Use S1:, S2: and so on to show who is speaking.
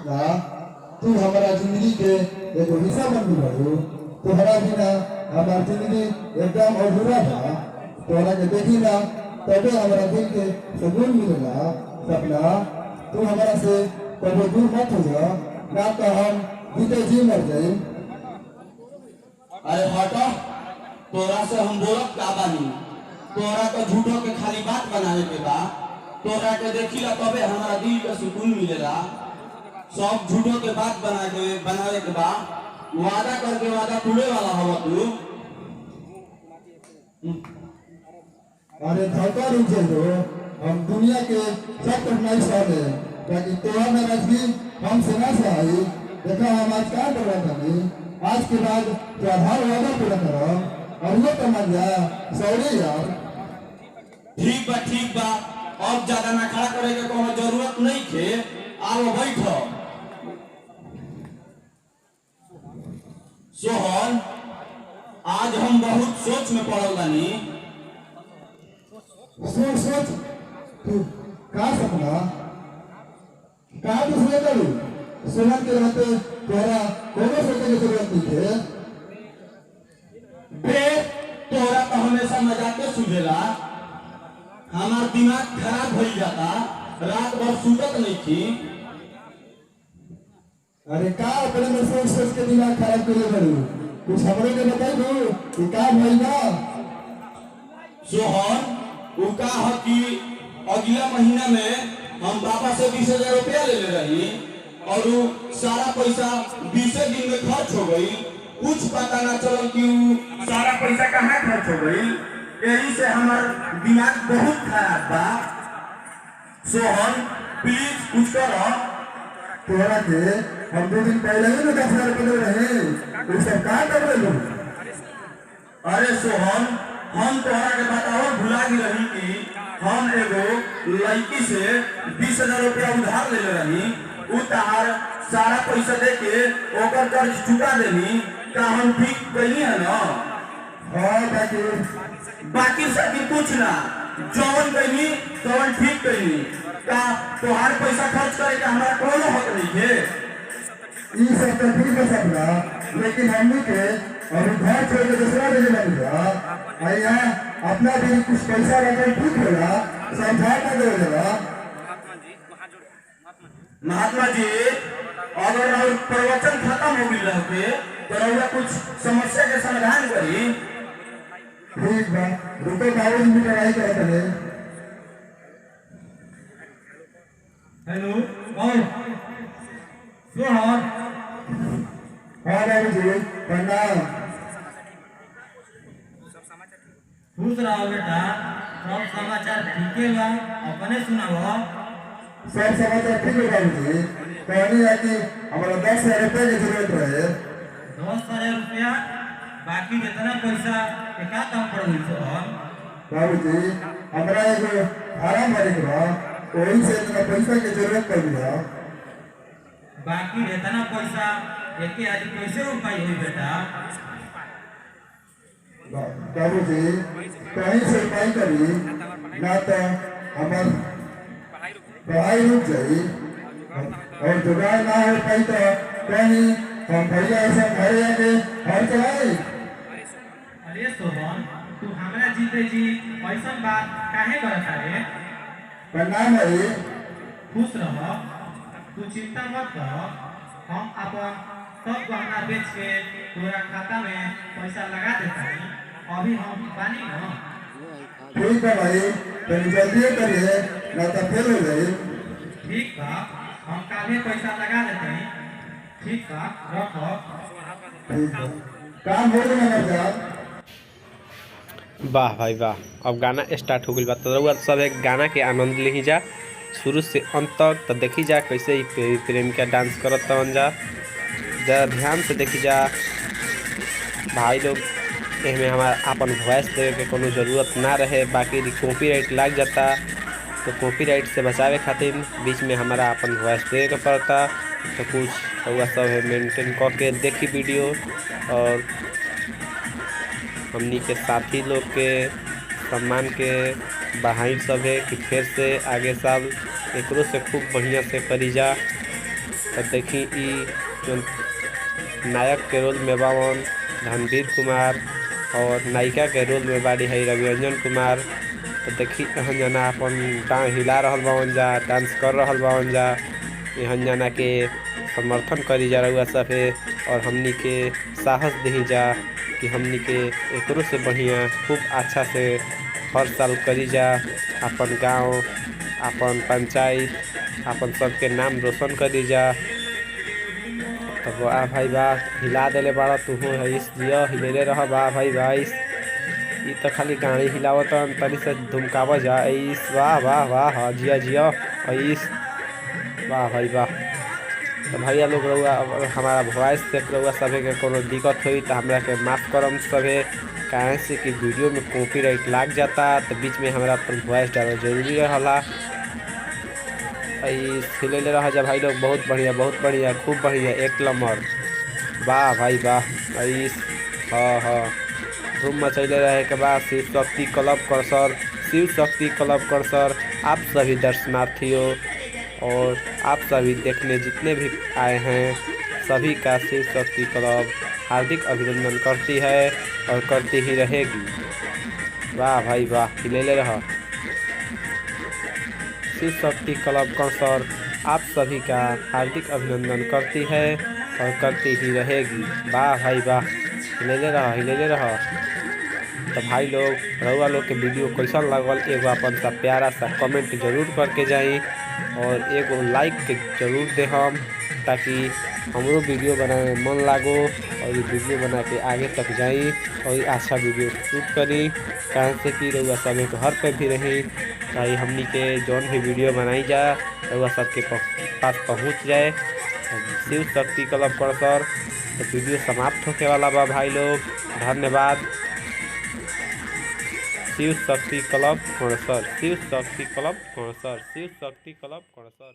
S1: ना तू हमारा जिंदगी के एक हिस्सा बन गई। तुम्हारा बिना हमारा जिंदगी एकदम अधूरा था। तोहरा के देखी ना तबे हमारा दिल के सुकून मिलेला। सपना तू हमारा से कभी दूर मत हो जा, ना तो हम जीते जी मर जाए।
S2: अरे हटो, तोरा से हम बोलत का बानी। तोरा तो झूठो के खाली बात बनावे के बा। तोरा के देखिला तबे हमारा दिल के सुकून मिलेला। सब झूठो के बात बनावे के बा। वादा करके वादा टूटे वाला हवा तू।
S1: अरे धोखा रुक जाओ, हम दुनिया के सब कठिनाई सहले, ताकि तोहर नाराजगी हमसे ना सहाई। देखा हम आज क्या कर रहा था, आज के बाद तो हर वादा पूरा करो और ये कमा जा सॉरी यार।
S2: ठीक बा, अब ज्यादा ना खड़ा करे के कोनो जरूरत नहीं थे। आओ बैठो। सोहन, आज हम बहुत सोच में पड़ल बानी।
S1: सोच तू का सपना का दूसरे करू सोहन के रहते तोहरा कोनो सोचे की जरूरत नहीं थे।
S2: बे तोरा तो हमेशा मजाके सुझेला। हमार दिमाग खराब हो जाता, रात भर सुतत नहीं थी।
S1: अरे का अपने में सोच के दिमाग खराब कर करू, कुछ हमरे के बताई दो कि का भइल बा।
S2: सोहन, वो का है कि अगला महीना में हम बाबा से 20,000 रुपया ले रही और वो सारा पैसा 20 दिन में खर्च हो गई। कुछ पता ना चल कि वो सारा पैसा कहाँ खर्च हो गई। यही से हमार दिमाग बहुत खराब बा। सोहन प्लीज कुछ करो।
S1: तोहरा के हम 2 दिन पहले ही 10,000 रुपये रहे, वो सब का कर रहे।
S2: अरे सोहन, हम तोहरा के बताओ भुला गई रही कि हम एगो लड़की से 20,000 रुपया उधार ले रही। उधार सारा पैसा देके ओकर कर्ज चुका देनी। का हम ठीक कही है ना?
S1: हाँ
S2: बाकी सब कुछ ना, जौन कही तौन ठीक कही। का तोहार पैसा खर्च करे के हमारा कोनो हक नहीं है।
S1: ये सब तो ठीक है सपना, लेकिन हमने के और घर छोड़ के दूसरा जगह लग गया। आया अपना भी कुछ पैसा रखकर ठीक होगा, समझा कर देगा।
S2: महात्मा जी, अगर और प्रवचन खत्म हो गई रहते तो रउआ कुछ समस्या के समाधान करी।
S1: ठीक बा, रुको कागज में लड़ाई करते हैं।
S3: हेलो कौन? सोहन।
S1: हाँ बाबू जी प्रणाम।
S3: खुश रहो बेटा, सब समाचार ठीक है बा, अपने सुनाओ।
S1: सब समाचार ठीक है बाबू जी। कहनी है कि हमारा 10,000 रुपये की जरूरत रहे।
S3: 10,000 रुपया? बाकी जितना पैसा क्या काम पड़ गई सोहन?
S1: बाबू जी हमारा एगो फार्म भरे के बा, वही से इतना पैसा की जरूरत पड़ गया।
S3: बाकी जितना पैसा एक आदमी कैसे रुपाई हुई बेटा?
S1: बाबू जी कहीं से उपाय करी, ना तो हमार पढ़ाई रुक जाई और जुगाड़ ना हो पाई तो कहीं हम भैया ऐसा घरे आके घर चलाए।
S3: अरे सोहन, तू हमरा जीते जी ऐसा बात काहे करता है?
S1: प्रणाम है।
S3: खुश रहो, तू चिंता मत कर। हम अपन सब गहना बेच के तोरा खाता में पैसा लगा देता है। अभी हम बानी ना।
S1: ठीक है भाई, तनी जल्दी करिए, ना तो फेल हो जाए।
S3: ठीक बा, हम काले पैसा लगा देते हैं। ठीक बा, रखो।
S1: ठीक है, काम हो गया ना साहब।
S4: वाह भाई वाह, अब गाना स्टार्ट हो गई बा। तो रउआ सब एक गाना के आनंद ली जा शुरू से अंत तक। तो देखी जा कैसे ही प्रेमिका डांस करत तवन जा, जरा ध्यान से देखी जा भाई लोग। इसमें हमारा अपन वॉइस देवे के कोनो ज़रूरत ना रहे, बाकी कॉपीराइट लग जाता। तो कॉपीराइट से बचावे खातिर बीच में हमारा अपन वॉइस देवे के पड़ता। तो कुछ रउआ सब मेंटेन करके देखी वीडियो। और हमनी के साथी लोग के सम्मान के बढ़ाई सब है कि फिर से आगे साल एकरो से खूब बढ़िया से करी जा। तो देखी ई जो नायक के रोल में बावन रणबीर कुमार और नायिका के रोल में बाड़ी है रविरंजन कुमार। तो देखी एहन जना अपन डांस हिला रहल बावन जा, डांस कर रहल बावन जा। एहन जना के समर्थन करी जा रहुआ सभे और हमनी के साहस दी जा कि हमनी के एकरो से बढ़िया खूब अच्छा से हर साल करी जा। अपन गांव, अपन पंचायत, अपन सबके नाम रोशन करी जा। तब वाह भाई वाह, हिला देले बाड़ा तू हईस जियो, हिलेले रह वाह भाई वाइस। ई तो खाली गाड़ी हिलावत तनी से धुमकाव जा ऐस। वाह वाह वाह, जिया जिया ऐस, वाह भाई वाह। तो भैया लोग रहुआ हमारा वॉइस देख रहुआ सभी के कोनो दिक्कत हुई तो हमरा के माफ़ करम सभे, काहे से कि वीडियो में कॉपीराइट लाग जाता। तो बीच में हमारा अपन वॉइस डालना जरूरी रहला। हिलेले रह जा भाई लोग, बहुत बढ़िया खूब बढ़िया, एक नंबर। वाह भाई वाह ऐस, हाँ धूम मचैले रहे के बाद Shiv Shakti club cursor, Shiv Shakti club cursor आप सभी दर्शनार्थियों और आप सभी देखने जितने भी आए हैं सभी का शिव शक्ति क्लब हार्दिक अभिनंदन करती है और करती ही रहेगी। वाह भाई वाह, हिलेले रह। शिव शक्ति क्लब करसर आप सभी का हार्दिक अभिनंदन करती है और करती ही रहेगी। वाह भाई वाह, हिलेले रह। तो भाई लोग रउआ लोग के वीडियो कैसा लगल एगो अपन सा प्यारा सा कमेंट जरूर करके जाई और एगो लाइक के जरूर दे हम, ताकि हमरो वीडियो बनाने में मन लागो और ये वीडियो बना के आगे तक जाई और अच्छा वीडियो शूट करी। कहाँ से कि रउआ सब घर पे भी रही ताकि हमनी के जौन भी वीडियो बनाई जा रउआ सबके पास पहुँच जाए। Shiv Shakti club cursor. तो वीडियो समाप्त होने वाला बा भाई लोग, धन्यवाद। Shiv Shakti club cursor, Shiv Shakti club cursor, Shiv Shakti club cursor.